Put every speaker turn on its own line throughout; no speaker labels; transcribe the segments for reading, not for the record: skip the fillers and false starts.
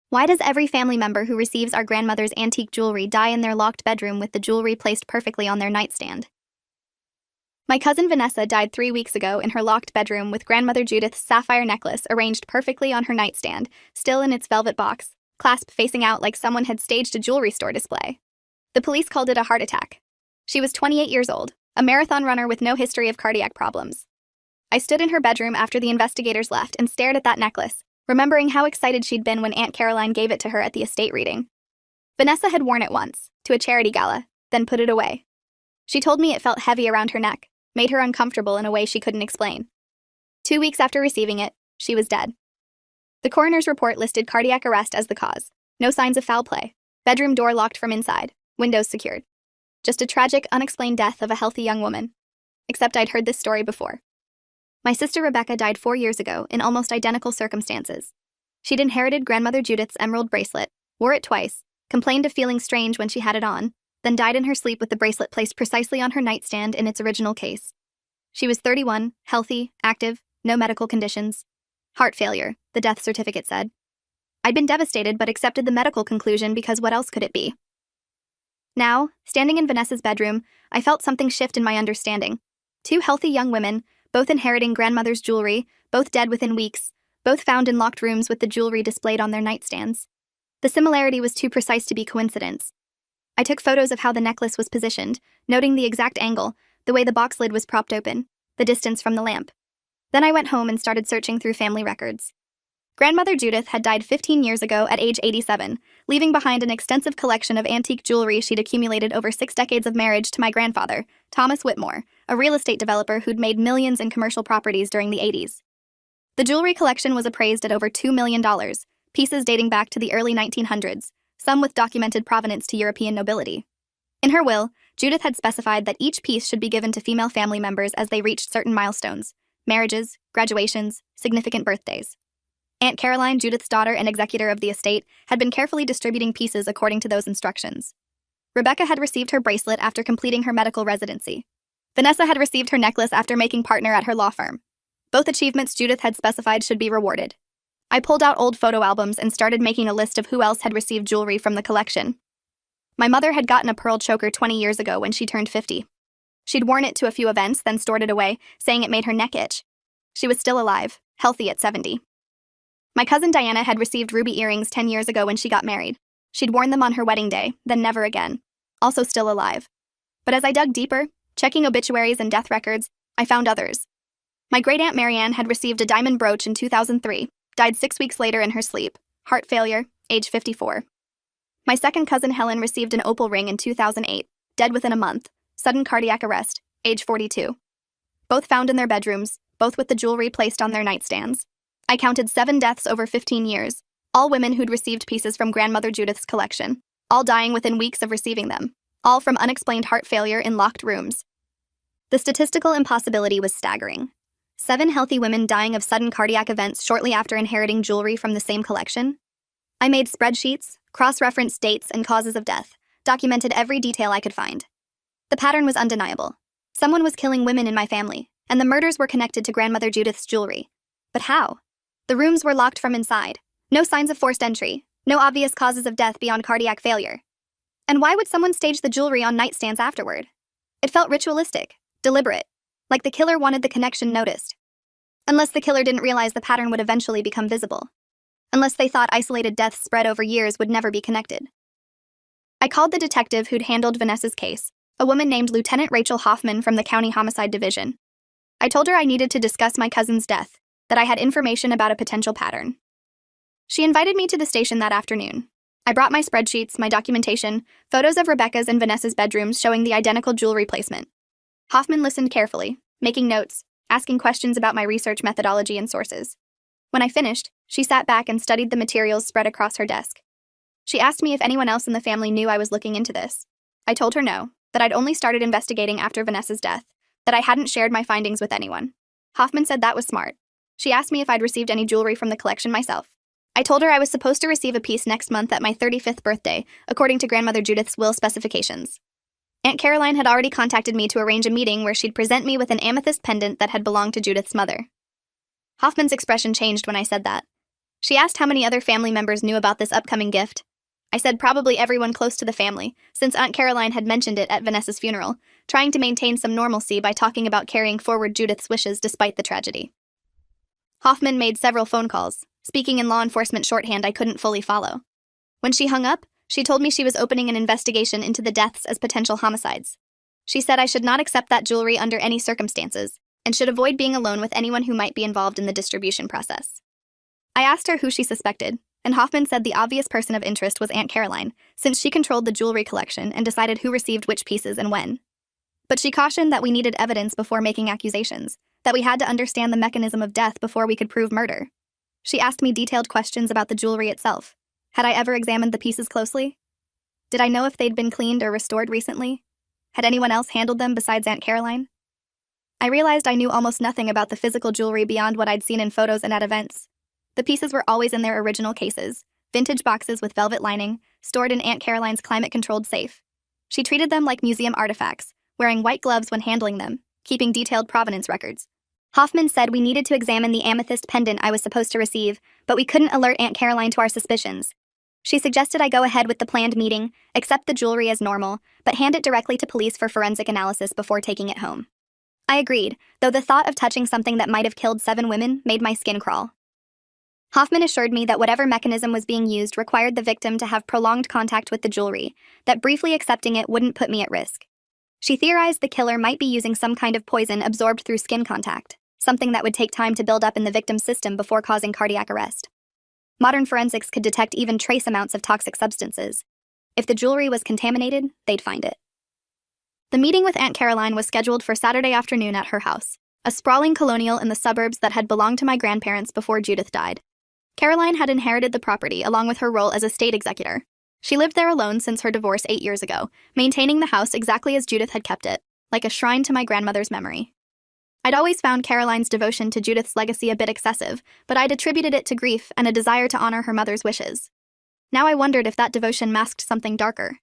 Why does every family member who receives our grandmother's antique jewelry die in their locked bedroom with the jewelry placed perfectly on their nightstand? My cousin Vanessa died 3 weeks ago in her locked bedroom with grandmother Judith's sapphire necklace arranged perfectly on her nightstand, still in its velvet box, clasp facing out like someone had staged a jewelry store display. The police called it a heart attack. She was 28 years old, a marathon runner with no history of cardiac problems. I stood in her bedroom after the investigators left and stared at that necklace, remembering how excited she'd been when Aunt Caroline gave it to her at the estate reading. Vanessa had worn it once, to a charity gala, then put it away. She told me it felt heavy around her neck, made her uncomfortable in a way she couldn't explain. 2 weeks after receiving it, she was dead. The coroner's report listed cardiac arrest as the cause. No signs of foul play. Bedroom door locked from inside. Windows secured. Just a tragic, unexplained death of a healthy young woman. Except I'd heard this story before. My sister Rebecca died 4 years ago in almost identical circumstances. She'd inherited grandmother Judith's emerald bracelet, wore it twice, complained of feeling strange when she had it on, then died in her sleep with the bracelet placed precisely on her nightstand in its original case. She was 31, healthy, active, no medical conditions. Heart failure, the death certificate said. I'd been devastated but accepted the medical conclusion because what else could it be? Now, standing in Vanessa's bedroom, I felt something shift in my understanding. 2 healthy young women, both inheriting grandmother's jewelry, both dead within weeks, both found in locked rooms with the jewelry displayed on their nightstands. The similarity was too precise to be coincidence. I took photos of how the necklace was positioned, noting the exact angle, the way the box lid was propped open, the distance from the lamp. Then I went home and started searching through family records. Grandmother Judith had died 15 years ago at age 87, leaving behind an extensive collection of antique jewelry she'd accumulated over 6 decades of marriage to my grandfather, Thomas Whitmore, a real estate developer who'd made millions in commercial properties during the 80s. The jewelry collection was appraised at over $2 million, pieces dating back to the early 1900s, some with documented provenance to European nobility. In her will, Judith had specified that each piece should be given to female family members as they reached certain milestones: marriages, graduations, significant birthdays. Aunt Caroline, Judith's daughter and executor of the estate, had been carefully distributing pieces according to those instructions. Rebecca had received her bracelet after completing her medical residency. Vanessa had received her necklace after making partner at her law firm. Both achievements Judith had specified should be rewarded. I pulled out old photo albums and started making a list of who else had received jewelry from the collection. My mother had gotten a pearl choker 20 years ago when she turned 50. She'd worn it to a few events, then stored it away, saying it made her neck itch. She was still alive, healthy at 70. My cousin Diana had received ruby earrings 10 years ago when she got married. She'd worn them on her wedding day, then never again. Also still alive. But as I dug deeper, checking obituaries and death records, I found others. My great-aunt Marianne had received a diamond brooch in 2003, died 6 weeks later in her sleep, heart failure, age 54. My second cousin Helen received an opal ring in 2008, dead within a month, sudden cardiac arrest, age 42. Both found in their bedrooms, both with the jewelry placed on their nightstands. I counted 7 deaths over 15 years, all women who'd received pieces from grandmother Judith's collection, all dying within weeks of receiving them, all from unexplained heart failure in locked rooms. The statistical impossibility was staggering. 7 healthy women dying of sudden cardiac events shortly after inheriting jewelry from the same collection? I made spreadsheets, cross-referenced dates and causes of death, documented every detail I could find. The pattern was undeniable. Someone was killing women in my family, and the murders were connected to grandmother Judith's jewelry. But how? The rooms were locked from inside. No signs of forced entry. No obvious causes of death beyond cardiac failure. And why would someone stage the jewelry on nightstands afterward? It felt ritualistic, deliberate, like the killer wanted the connection noticed. Unless the killer didn't realize the pattern would eventually become visible. Unless they thought isolated deaths spread over years would never be connected. I called the detective who'd handled Vanessa's case, a woman named Lieutenant Rachel Hoffman from the County Homicide Division. I told her I needed to discuss my cousin's death, that I had information about a potential pattern. She invited me to the station that afternoon. I brought my spreadsheets, my documentation, photos of Rebecca's and Vanessa's bedrooms showing the identical jewelry placement. Hoffman listened carefully, making notes, asking questions about my research methodology and sources. When I finished, she sat back and studied the materials spread across her desk. She asked me if anyone else in the family knew I was looking into this. I told her no, that I'd only started investigating after Vanessa's death, that I hadn't shared my findings with anyone. Hoffman said that was smart. She asked me if I'd received any jewelry from the collection myself. I told her I was supposed to receive a piece next month at my 35th birthday, according to grandmother Judith's will specifications. Aunt Caroline had already contacted me to arrange a meeting where she'd present me with an amethyst pendant that had belonged to Judith's mother. Hoffman's expression changed when I said that. She asked how many other family members knew about this upcoming gift. I said probably everyone close to the family, since Aunt Caroline had mentioned it at Vanessa's funeral, trying to maintain some normalcy by talking about carrying forward Judith's wishes despite the tragedy. Hoffman made several phone calls, speaking in law enforcement shorthand I couldn't fully follow. When she hung up, she told me she was opening an investigation into the deaths as potential homicides. She said I should not accept that jewelry under any circumstances, and should avoid being alone with anyone who might be involved in the distribution process. I asked her who she suspected, and Hoffman said the obvious person of interest was Aunt Caroline, since she controlled the jewelry collection and decided who received which pieces and when. But she cautioned that we needed evidence before making accusations, that we had to understand the mechanism of death before we could prove murder. She asked me detailed questions about the jewelry itself. Had I ever examined the pieces closely? Did I know if they'd been cleaned or restored recently? Had anyone else handled them besides Aunt Caroline? I realized I knew almost nothing about the physical jewelry beyond what I'd seen in photos and at events. The pieces were always in their original cases, vintage boxes with velvet lining, stored in Aunt Caroline's climate-controlled safe. She treated them like museum artifacts, wearing white gloves when handling them, keeping detailed provenance records. Hoffman said we needed to examine the amethyst pendant I was supposed to receive, but we couldn't alert Aunt Caroline to our suspicions. She suggested I go ahead with the planned meeting, accept the jewelry as normal, but hand it directly to police for forensic analysis before taking it home. I agreed, though the thought of touching something that might have killed 7 women made my skin crawl. Hoffman assured me that whatever mechanism was being used required the victim to have prolonged contact with the jewelry, that briefly accepting it wouldn't put me at risk. She theorized the killer might be using some kind of poison absorbed through skin contact, something that would take time to build up in the victim's system before causing cardiac arrest. Modern forensics could detect even trace amounts of toxic substances. If the jewelry was contaminated, they'd find it. The meeting with Aunt Caroline was scheduled for Saturday afternoon at her house, a sprawling colonial in the suburbs that had belonged to my grandparents before Judith died. Caroline had inherited the property along with her role as estate executor. She lived there alone since her divorce 8 years ago, maintaining the house exactly as Judith had kept it, like a shrine to my grandmother's memory. I'd always found Caroline's devotion to Judith's legacy a bit excessive, but I'd attributed it to grief and a desire to honor her mother's wishes. Now I wondered if that devotion masked something darker.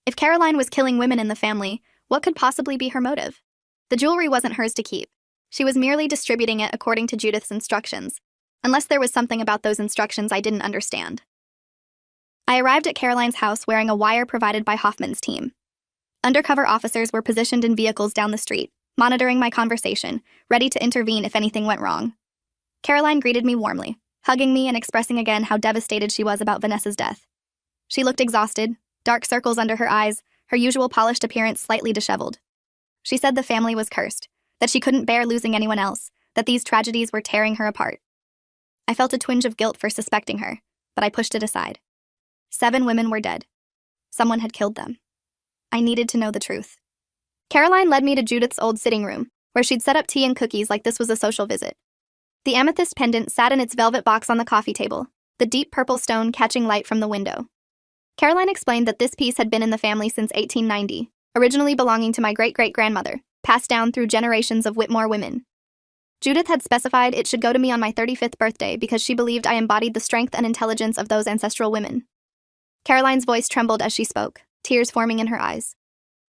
If Caroline was killing women in the family, what could possibly be her motive? The jewelry wasn't hers to keep. She was merely distributing it according to Judith's instructions, unless there was something about those instructions I didn't understand. I arrived at Caroline's house wearing a wire provided by Hoffman's team. Undercover officers were positioned in vehicles down the street, monitoring my conversation, ready to intervene if anything went wrong. Caroline greeted me warmly, hugging me and expressing again how devastated she was about Vanessa's death. She looked exhausted, dark circles under her eyes, her usual polished appearance slightly disheveled. She said the family was cursed, that she couldn't bear losing anyone else, that these tragedies were tearing her apart. I felt a twinge of guilt for suspecting her, but I pushed it aside. 7 women were dead. Someone had killed them. I needed to know the truth. Caroline led me to Judith's old sitting room, where she'd set up tea and cookies like this was a social visit. The amethyst pendant sat in its velvet box on the coffee table, the deep purple stone catching light from the window. Caroline explained that this piece had been in the family since 1890, originally belonging to my great-great-grandmother, passed down through generations of Whitmore women. Judith had specified it should go to me on my 35th birthday because she believed I embodied the strength and intelligence of those ancestral women. Caroline's voice trembled as she spoke, tears forming in her eyes.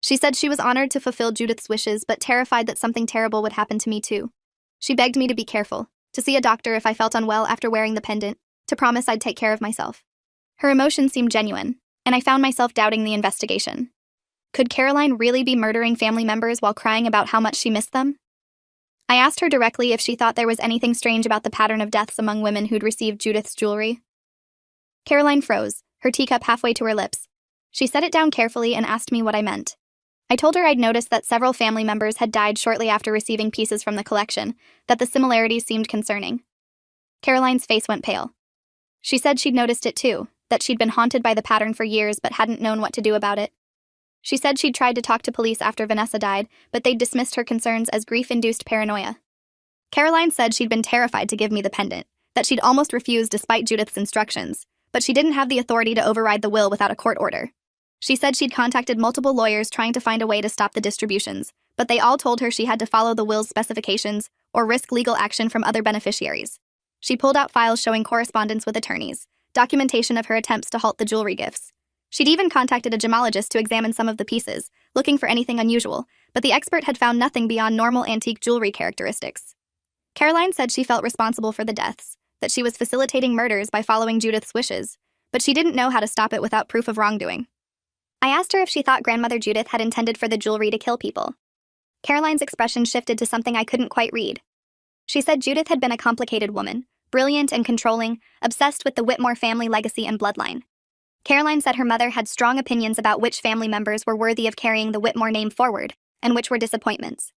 She said she was honored to fulfill Judith's wishes, but terrified that something terrible would happen to me too. She begged me to be careful, to see a doctor if I felt unwell after wearing the pendant, to promise I'd take care of myself. Her emotion seemed genuine, and I found myself doubting the investigation. Could Caroline really be murdering family members while crying about how much she missed them? I asked her directly if she thought there was anything strange about the pattern of deaths among women who'd received Judith's jewelry. Caroline froze, her teacup halfway to her lips. She set it down carefully and asked me what I meant. I told her I'd noticed that several family members had died shortly after receiving pieces from the collection, that the similarities seemed concerning. Caroline's face went pale. She said she'd noticed it too, that she'd been haunted by the pattern for years but hadn't known what to do about it. She said she'd tried to talk to police after Vanessa died, but they'd dismissed her concerns as grief-induced paranoia. Caroline said she'd been terrified to give me the pendant, that she'd almost refused despite Judith's instructions, but she didn't have the authority to override the will without a court order. She said she'd contacted multiple lawyers trying to find a way to stop the distributions, but they all told her she had to follow the will's specifications or risk legal action from other beneficiaries. She pulled out files showing correspondence with attorneys, documentation of her attempts to halt the jewelry gifts. She'd even contacted a gemologist to examine some of the pieces, looking for anything unusual, but the expert had found nothing beyond normal antique jewelry characteristics. Caroline said she felt responsible for the deaths, that she was facilitating murders by following Judith's wishes, but she didn't know how to stop it without proof of wrongdoing. I asked her if she thought grandmother Judith had intended for the jewelry to kill people. Caroline's expression shifted to something I couldn't quite read. She said Judith had been a complicated woman, brilliant and controlling, obsessed with the Whitmore family legacy and bloodline. Caroline said her mother had strong opinions about which family members were worthy of carrying the Whitmore name forward, and which were disappointments.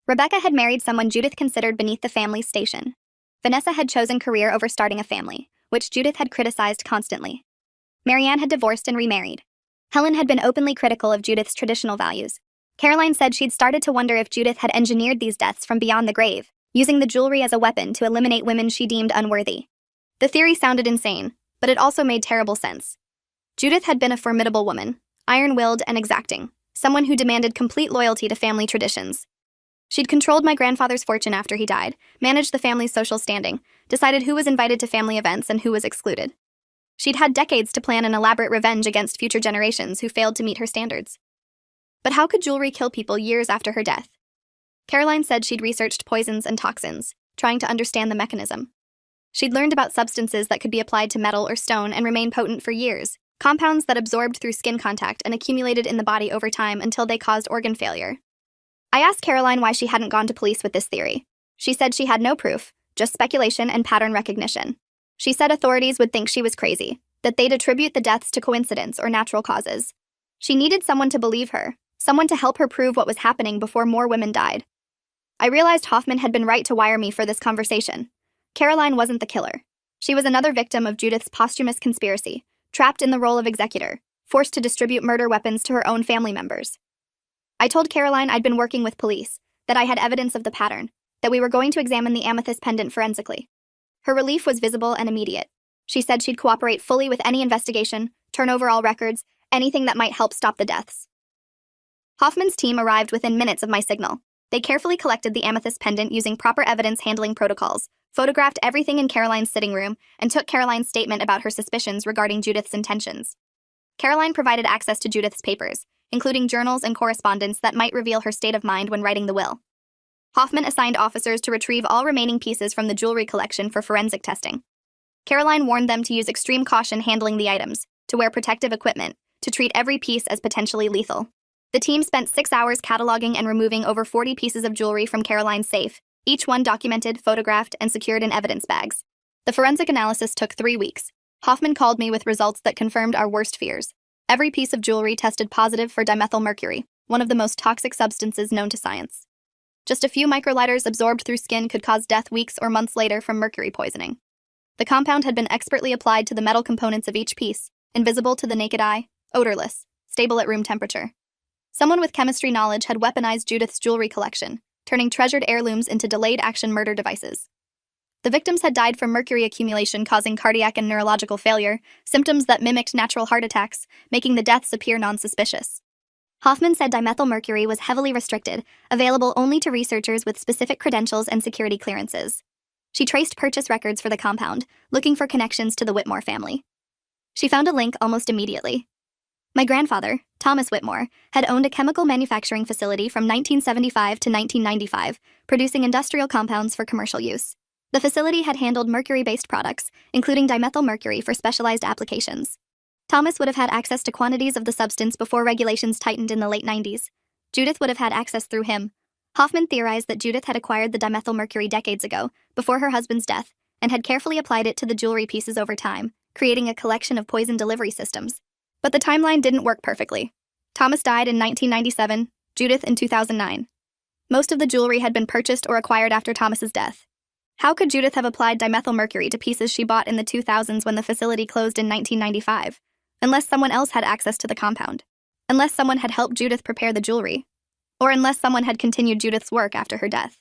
Rebecca had married someone Judith considered beneath the family's station. Vanessa had chosen career over starting a family, which Judith had criticized constantly. Marianne had divorced and remarried. Helen had been openly critical of Judith's traditional values. Caroline said she'd started to wonder if Judith had engineered these deaths from beyond the grave, using the jewelry as a weapon to eliminate women she deemed unworthy. The theory sounded insane, but it also made terrible sense. Judith had been a formidable woman, iron-willed and exacting, someone who demanded complete loyalty to family traditions. She'd controlled my grandfather's fortune after he died, managed the family's social standing, decided who was invited to family events and who was excluded. She'd had decades to plan an elaborate revenge against future generations who failed to meet her standards. But how could jewelry kill people years after her death? Caroline said she'd researched poisons and toxins, trying to understand the mechanism. She'd learned about substances that could be applied to metal or stone and remain potent for years, compounds that absorbed through skin contact and accumulated in the body over time until they caused organ failure. I asked Caroline why she hadn't gone to police with this theory. She said she had no proof, just speculation and pattern recognition. She said authorities would think she was crazy, that they'd attribute the deaths to coincidence or natural causes. She needed someone to believe her, someone to help her prove what was happening before more women died. I realized Hoffman had been right to wire me for this conversation. Caroline wasn't the killer. She was another victim of Judith's posthumous conspiracy, trapped in the role of executor, forced to distribute murder weapons to her own family members. I told Caroline I'd been working with police, that I had evidence of the pattern, that we were going to examine the amethyst pendant forensically. Her relief was visible and immediate. She said she'd cooperate fully with any investigation, turn over all records, anything that might help stop the deaths. Hoffman's team arrived within minutes of my signal. They carefully collected the amethyst pendant using proper evidence handling protocols, photographed everything in Caroline's sitting room, and took Caroline's statement about her suspicions regarding Judith's intentions. Caroline provided access to Judith's papers, including journals and correspondence that might reveal her state of mind when writing the will. Hoffman assigned officers to retrieve all remaining pieces from the jewelry collection for forensic testing. Caroline warned them to use extreme caution handling the items, to wear protective equipment, to treat every piece as potentially lethal. The team spent 6 hours cataloging and removing over 40 pieces of jewelry from Caroline's safe, each one documented, photographed, and secured in evidence bags. The forensic analysis took 3 weeks. Hoffman called me with results that confirmed our worst fears. Every piece of jewelry tested positive for dimethylmercury, one of the most toxic substances known to science. Just a few microlighters absorbed through skin could cause death weeks or months later from mercury poisoning. The compound had been expertly applied to the metal components of each piece, invisible to the naked eye, odorless, stable at room temperature. Someone with chemistry knowledge had weaponized Judith's jewelry collection, turning treasured heirlooms into delayed-action murder devices. The victims had died from mercury accumulation causing cardiac and neurological failure, symptoms that mimicked natural heart attacks, making the deaths appear non-suspicious. Hoffman said dimethylmercury was heavily restricted, available only to researchers with specific credentials and security clearances. She traced purchase records for the compound, looking for connections to the Whitmore family. She found a link almost immediately. My grandfather, Thomas Whitmore, had owned a chemical manufacturing facility from 1975 to 1995, producing industrial compounds for commercial use. The facility had handled mercury-based products, including dimethylmercury for specialized applications. Thomas would have had access to quantities of the substance before regulations tightened in the late 90s. Judith would have had access through him. Hoffman theorized that Judith had acquired the dimethylmercury decades ago, before her husband's death, and had carefully applied it to the jewelry pieces over time, creating a collection of poison delivery systems. But the timeline didn't work perfectly. Thomas died in 1997, Judith in 2009. Most of the jewelry had been purchased or acquired after Thomas's death. How could Judith have applied dimethylmercury to pieces she bought in the 2000s when the facility closed in 1995? Unless someone else had access to the compound. Unless someone had helped Judith prepare the jewelry. Or unless someone had continued Judith's work after her death.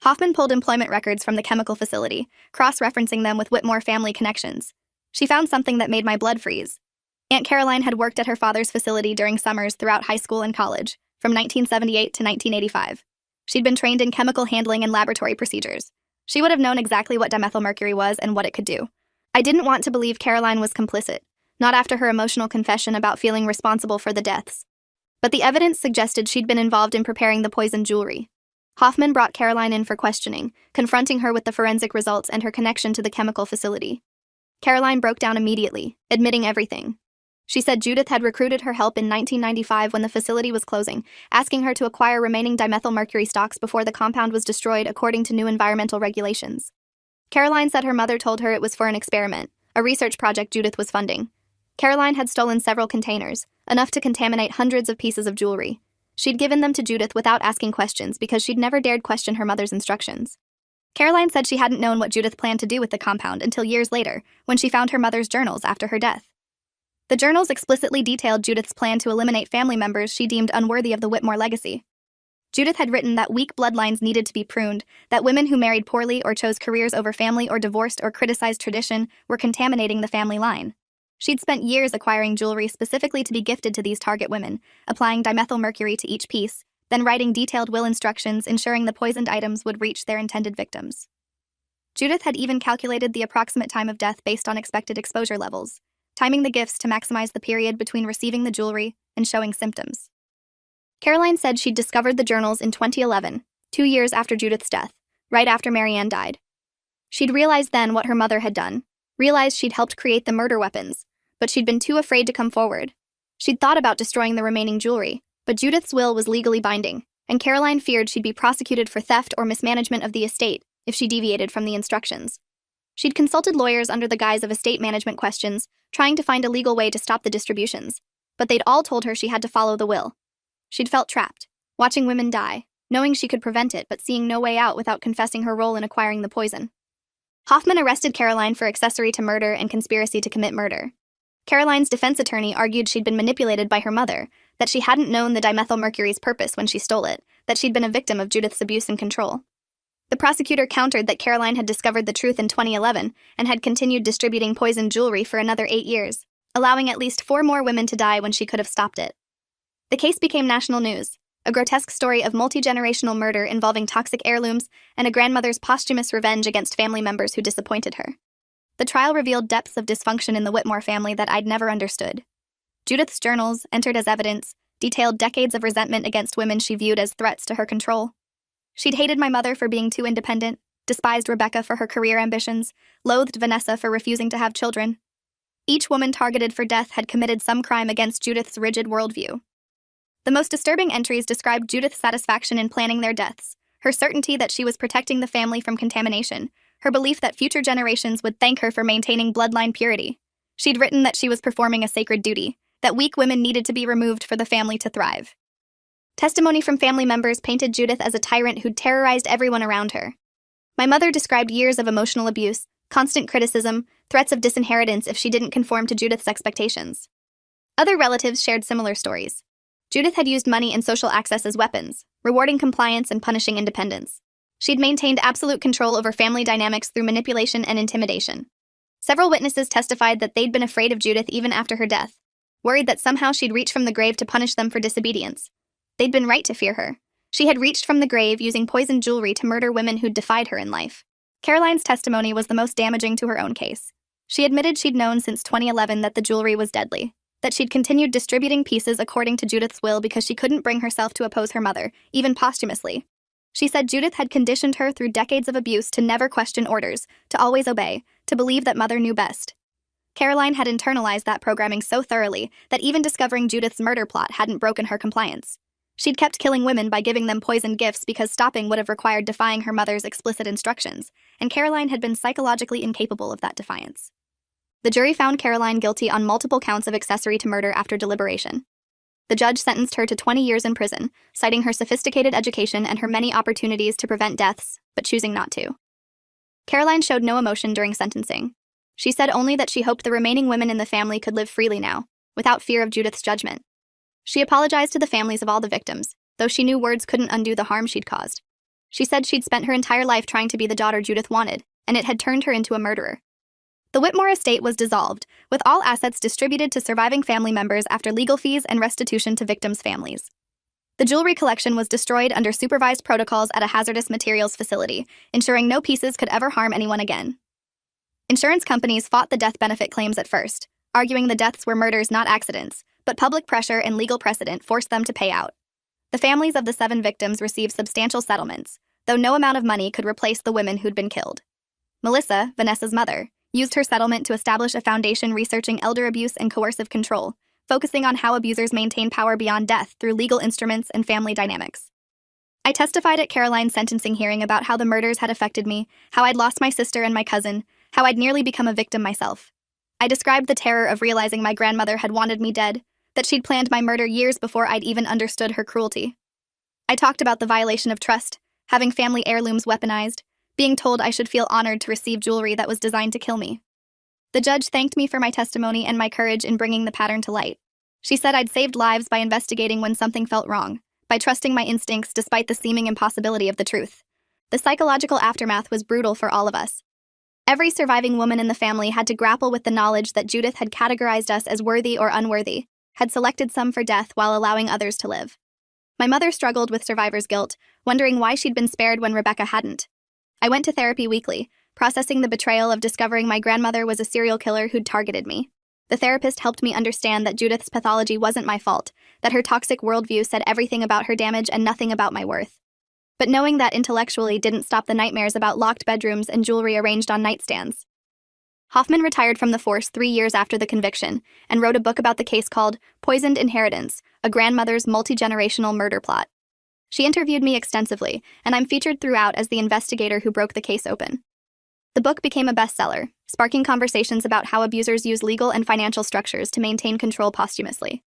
Hoffman pulled employment records from the chemical facility, cross-referencing them with Whitmore family connections. She found something that made my blood freeze. Aunt Caroline had worked at her father's facility during summers throughout high school and college, from 1978 to 1985. She'd been trained in chemical handling and laboratory procedures. She would have known exactly what dimethylmercury was and what it could do. I didn't want to believe Caroline was complicit, not after her emotional confession about feeling responsible for the deaths. But the evidence suggested she'd been involved in preparing the poisoned jewelry. Hoffman brought Caroline in for questioning, confronting her with the forensic results and her connection to the chemical facility. Caroline broke down immediately, admitting everything. She said Judith had recruited her help in 1995 when the facility was closing, asking her to acquire remaining dimethylmercury stocks before the compound was destroyed according to new environmental regulations. Caroline said her mother told her it was for an experiment, a research project Judith was funding. Caroline had stolen several containers, enough to contaminate hundreds of pieces of jewelry. She'd given them to Judith without asking questions because she'd never dared question her mother's instructions. Caroline said she hadn't known what Judith planned to do with the compound until years later, when she found her mother's journals after her death. The journals explicitly detailed Judith's plan to eliminate family members she deemed unworthy of the Whitmore legacy. Judith had written that weak bloodlines needed to be pruned, that women who married poorly or chose careers over family or divorced or criticized tradition were contaminating the family line. She'd spent years acquiring jewelry specifically to be gifted to these target women, applying dimethylmercury to each piece, then writing detailed will instructions ensuring the poisoned items would reach their intended victims. Judith had even calculated the approximate time of death based on expected exposure levels, timing the gifts to maximize the period between receiving the jewelry and showing symptoms. Caroline said she'd discovered the journals in 2011, 2 years after Judith's death, right after Marianne died. She'd realized then what her mother had done, realized she'd helped create the murder weapons, but she'd been too afraid to come forward. She'd thought about destroying the remaining jewelry, but Judith's will was legally binding, and Caroline feared she'd be prosecuted for theft or mismanagement of the estate if she deviated from the instructions. She'd consulted lawyers under the guise of estate management questions, trying to find a legal way to stop the distributions, but they'd all told her she had to follow the will. She'd felt trapped, watching women die, knowing she could prevent it but seeing no way out without confessing her role in acquiring the poison. Hoffman arrested Caroline for accessory to murder and conspiracy to commit murder. Caroline's defense attorney argued she'd been manipulated by her mother, that she hadn't known the dimethylmercury's purpose when she stole it, that she'd been a victim of Judith's abuse and control. The prosecutor countered that Caroline had discovered the truth in 2011 and had continued distributing poisoned jewelry for another 8 years, allowing at least 4 more women to die when she could have stopped it. The case became national news, a grotesque story of multi-generational murder involving toxic heirlooms and a grandmother's posthumous revenge against family members who disappointed her. The trial revealed depths of dysfunction in the Whitmore family that I'd never understood. Judith's journals, entered as evidence, detailed decades of resentment against women she viewed as threats to her control. She'd hated my mother for being too independent, despised Rebecca for her career ambitions, loathed Vanessa for refusing to have children. Each woman targeted for death had committed some crime against Judith's rigid worldview. The most disturbing entries described Judith's satisfaction in planning their deaths, her certainty that she was protecting the family from contamination, her belief that future generations would thank her for maintaining bloodline purity. She'd written that she was performing a sacred duty, that weak women needed to be removed for the family to thrive. Testimony from family members painted Judith as a tyrant who'd terrorized everyone around her. My mother described years of emotional abuse, constant criticism, threats of disinheritance if she didn't conform to Judith's expectations. Other relatives shared similar stories. Judith had used money and social access as weapons, rewarding compliance and punishing independence. She'd maintained absolute control over family dynamics through manipulation and intimidation. Several witnesses testified that they'd been afraid of Judith even after her death, worried that somehow she'd reach from the grave to punish them for disobedience. They'd been right to fear her. She had reached from the grave using poisoned jewelry to murder women who'd defied her in life. Caroline's testimony was the most damaging to her own case. She admitted she'd known since 2011 that the jewelry was deadly, that she'd continued distributing pieces according to Judith's will because she couldn't bring herself to oppose her mother, even posthumously. She said Judith had conditioned her through decades of abuse to never question orders, to always obey, to believe that mother knew best. Caroline had internalized that programming so thoroughly that even discovering Judith's murder plot hadn't broken her compliance. She'd kept killing women by giving them poisoned gifts because stopping would have required defying her mother's explicit instructions, and Caroline had been psychologically incapable of that defiance. The jury found Caroline guilty on multiple counts of accessory to murder after deliberation. The judge sentenced her to 20 years in prison, citing her sophisticated education and her many opportunities to prevent deaths, but choosing not to. Caroline showed no emotion during sentencing. She said only that she hoped the remaining women in the family could live freely now, without fear of Judith's judgment. She apologized to the families of all the victims, though she knew words couldn't undo the harm she'd caused. She said she'd spent her entire life trying to be the daughter Judith wanted, and it had turned her into a murderer. The Whitmore estate was dissolved, with all assets distributed to surviving family members after legal fees and restitution to victims' families. The jewelry collection was destroyed under supervised protocols at a hazardous materials facility, ensuring no pieces could ever harm anyone again. Insurance companies fought the death benefit claims at first, arguing the deaths were murders, not accidents, but public pressure and legal precedent forced them to pay out. The families of the 7 victims received substantial settlements, though no amount of money could replace the women who'd been killed. Melissa, Vanessa's mother, used her settlement to establish a foundation researching elder abuse and coercive control, focusing on how abusers maintain power beyond death through legal instruments and family dynamics. I testified at Caroline's sentencing hearing about how the murders had affected me, how I'd lost my sister and my cousin, how I'd nearly become a victim myself. I described the terror of realizing my grandmother had wanted me dead, that she'd planned my murder years before I'd even understood her cruelty. I talked about the violation of trust, having family heirlooms weaponized, being told I should feel honored to receive jewelry that was designed to kill me. The judge thanked me for my testimony and my courage in bringing the pattern to light. She said I'd saved lives by investigating when something felt wrong, by trusting my instincts despite the seeming impossibility of the truth. The psychological aftermath was brutal for all of us. Every surviving woman in the family had to grapple with the knowledge that Judith had categorized us as worthy or unworthy, had selected some for death while allowing others to live. My mother struggled with survivor's guilt, wondering why she'd been spared when Rebecca hadn't. I went to therapy weekly, processing the betrayal of discovering my grandmother was a serial killer who'd targeted me. The therapist helped me understand that Judith's pathology wasn't my fault, that her toxic worldview said everything about her damage and nothing about my worth. But knowing that intellectually didn't stop the nightmares about locked bedrooms and jewelry arranged on nightstands. Hoffman retired from the force 3 years after the conviction and wrote a book about the case called Poisoned Inheritance, a grandmother's multi-generational murder plot. She interviewed me extensively, and I'm featured throughout as the investigator who broke the case open. The book became a bestseller, sparking conversations about how abusers use legal and financial structures to maintain control posthumously.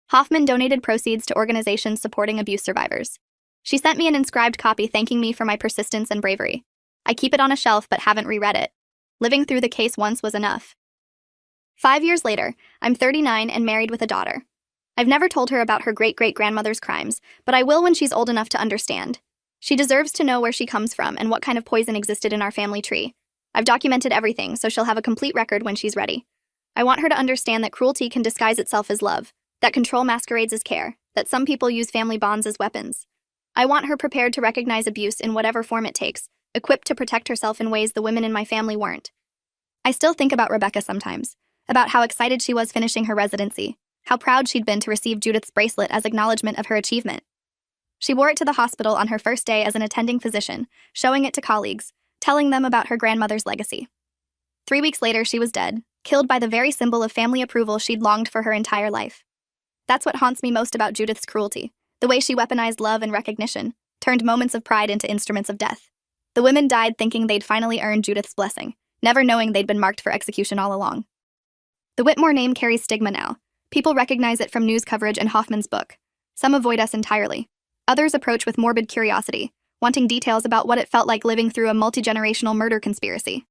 Hoffman donated proceeds to organizations supporting abuse survivors. She sent me an inscribed copy thanking me for my persistence and bravery. I keep it on a shelf but haven't reread it. Living through the case once was enough. 5 years later, I'm 39 and married with a daughter. I've never told her about her great-great-grandmother's crimes, but I will when she's old enough to understand. She deserves to know where she comes from and what kind of poison existed in our family tree. I've documented everything, so she'll have a complete record when she's ready. I want her to understand that cruelty can disguise itself as love, that control masquerades as care, that some people use family bonds as weapons. I want her prepared to recognize abuse in whatever form it takes, equipped to protect herself in ways the women in my family weren't. I still think about Rebecca sometimes, about how excited she was finishing her residency, how proud she'd been to receive Judith's bracelet as acknowledgement of her achievement. She wore it to the hospital on her first day as an attending physician, showing it to colleagues, telling them about her grandmother's legacy. 3 weeks later, she was dead, killed by the very symbol of family approval she'd longed for her entire life. That's what haunts me most about Judith's cruelty, the way she weaponized love and recognition, turned moments of pride into instruments of death. The women died thinking they'd finally earned Judith's blessing, never knowing they'd been marked for execution all along. The Whitmore name carries stigma now. People recognize it from news coverage and Hoffman's book. Some avoid us entirely. Others approach with morbid curiosity, wanting details about what it felt like living through a multi-generational murder conspiracy.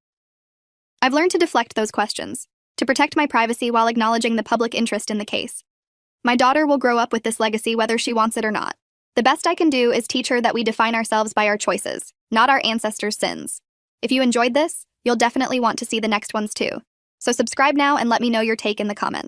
I've learned to deflect those questions, to protect my privacy while acknowledging the public interest in the case. My daughter will grow up with this legacy whether she wants it or not. The best I can do is teach her that we define ourselves by our choices, not our ancestors' sins. If you enjoyed this, you'll definitely want to see the next ones too. So subscribe now and let me know your take in the comments.